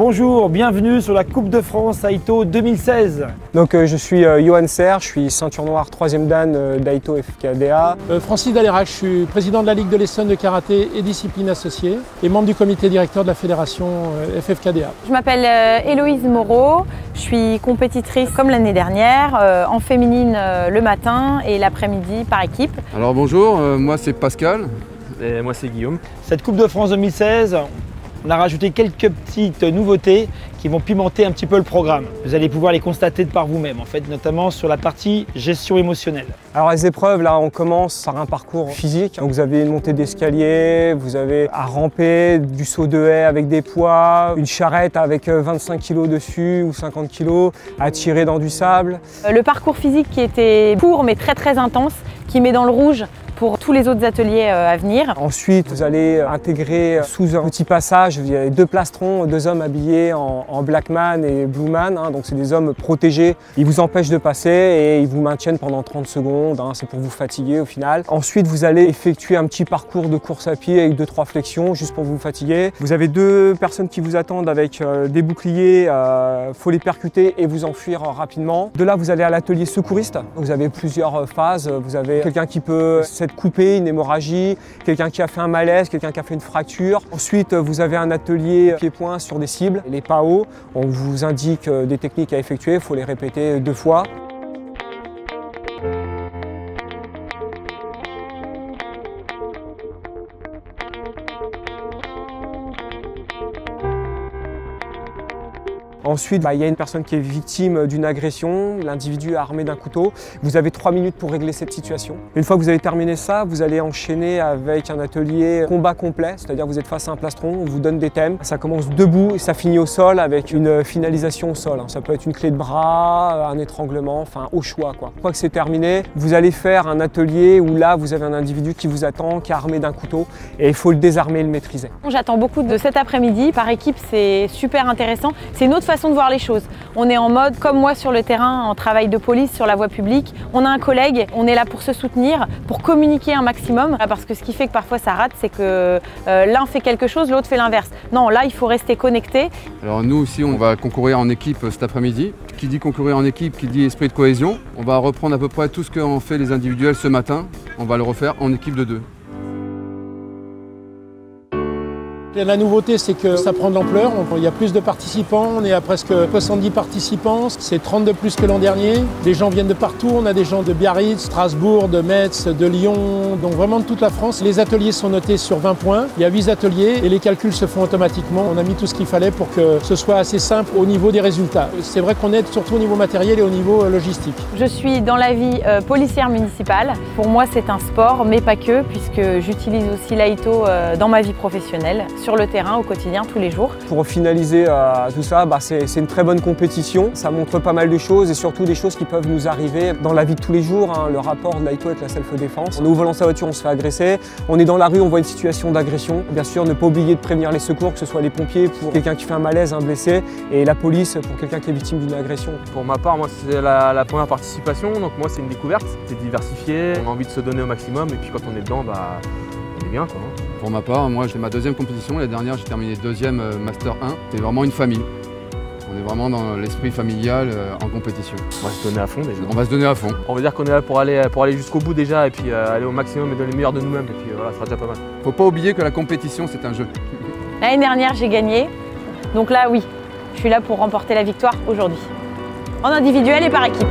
Bonjour, bienvenue sur la Coupe de France Aito 2016. Donc je suis Johan Serre, je suis ceinture noire 3e dan d'Aito FFKDA. Francis Dalérac, je suis président de la Ligue de l'Essonne de karaté et discipline associée et membre du comité directeur de la fédération FFKDA. Je m'appelle Héloïse Moreau, je suis compétitrice comme l'année dernière, en féminine le matin et l'après-midi par équipe. Alors bonjour, moi c'est Pascal. Et moi c'est Guillaume. Cette Coupe de France 2016, on a rajouté quelques petites nouveautés qui vont pimenter un petit peu le programme. Vous allez pouvoir les constater de par vous-même, en fait, notamment sur la partie gestion émotionnelle. Alors les épreuves, là on commence par un parcours physique. Donc vous avez une montée d'escalier, vous avez à ramper, du saut de haie avec des poids, une charrette avec 25 kg dessus ou 50 kg, à tirer dans du sable. Le parcours physique qui était court mais très intense, qui met dans le rouge pour tous les autres ateliers à venir. Ensuite, vous allez intégrer sous un petit passage, il y a 2 plastrons, 2 hommes habillés en Blackman et Blueman, donc c'est des hommes protégés. Ils vous empêchent de passer et ils vous maintiennent pendant 30 secondes, c'est pour vous fatiguer au final. Ensuite, vous allez effectuer un petit parcours de course à pied avec 2-3 flexions, juste pour vous fatiguer. Vous avez 2 personnes qui vous attendent avec des boucliers, faut les percuter et vous enfuir rapidement. De là, vous allez à l'atelier secouriste. Vous avez plusieurs phases, vous avez quelqu'un qui peut s'être coupé, une hémorragie, quelqu'un qui a fait un malaise, quelqu'un qui a fait une fracture. Ensuite, vous avez un atelier pied-point sur des cibles, les PAO. On vous indique des techniques à effectuer, il faut les répéter 2 fois. Ensuite, il y a une personne qui est victime d'une agression, l'individu est armé d'un couteau. Vous avez 3 minutes pour régler cette situation. Une fois que vous avez terminé ça, vous allez enchaîner avec un atelier combat complet, c'est-à-dire vous êtes face à un plastron, on vous donne des thèmes. Ça commence debout et ça finit au sol avec une finalisation au sol. Ça peut être une clé de bras, un étranglement, enfin au choix. Une fois que c'est terminé, vous allez faire un atelier où là, vous avez un individu qui vous attend, qui est armé d'un couteau et il faut le désarmer et le maîtriser. J'attends beaucoup de cet après-midi. Par équipe, c'est super intéressant. C'est une autre façon de voir les choses. On est en mode, comme moi sur le terrain, en travail de police, sur la voie publique. On a un collègue, on est là pour se soutenir, pour communiquer un maximum. Parce que ce qui fait que parfois ça rate, c'est que l'un fait quelque chose, l'autre fait l'inverse. Non, là, il faut rester connecté. Alors nous aussi, on va concourir en équipe cet après-midi. Qui dit concourir en équipe, qui dit esprit de cohésion. On va reprendre à peu près tout ce qu'ont fait les individuels ce matin. On va le refaire en équipe de 2. La nouveauté, c'est que ça prend de l'ampleur. Il y a plus de participants, on est à presque 70 participants. C'est 30 de plus que l'an dernier. Les gens viennent de partout. On a des gens de Biarritz, Strasbourg, de Metz, de Lyon, donc vraiment de toute la France. Les ateliers sont notés sur 20 points. Il y a 8 ateliers et les calculs se font automatiquement. On a mis tout ce qu'il fallait pour que ce soit assez simple au niveau des résultats. C'est vrai qu'on aide surtout au niveau matériel et au niveau logistique. Je suis dans la vie policière municipale. Pour moi, c'est un sport, mais pas que, puisque j'utilise aussi l'Aito dans ma vie professionnelle, sur le terrain au quotidien, tous les jours. Pour finaliser tout ça, c'est une très bonne compétition. Ça montre pas mal de choses et surtout des choses qui peuvent nous arriver dans la vie de tous les jours. Le rapport de l'Aito avec la self-défense. On est au volant de sa voiture, on se fait agresser. On est dans la rue, on voit une situation d'agression. Bien sûr, ne pas oublier de prévenir les secours, que ce soit les pompiers pour quelqu'un qui fait un malaise, un blessé, et la police pour quelqu'un qui est victime d'une agression. Pour ma part, moi c'est la première participation, donc moi c'est une découverte. C'est diversifié, on a envie de se donner au maximum et puis quand on est dedans, on est bien quoi. Pour ma part, moi c'est ma 2e compétition. La dernière, j'ai terminé 2e Master 1. C'est vraiment une famille. On est vraiment dans l'esprit familial en compétition. On va se donner à fond déjà. On va se donner à fond. On va dire qu'on est là pour aller jusqu'au bout déjà et puis aller au maximum et donner le meilleur de nous-mêmes et puis voilà, ça sera déjà pas mal. Faut pas oublier que la compétition c'est un jeu. L'année dernière, j'ai gagné. Donc là, oui, je suis là pour remporter la victoire aujourd'hui. En individuel et par équipe.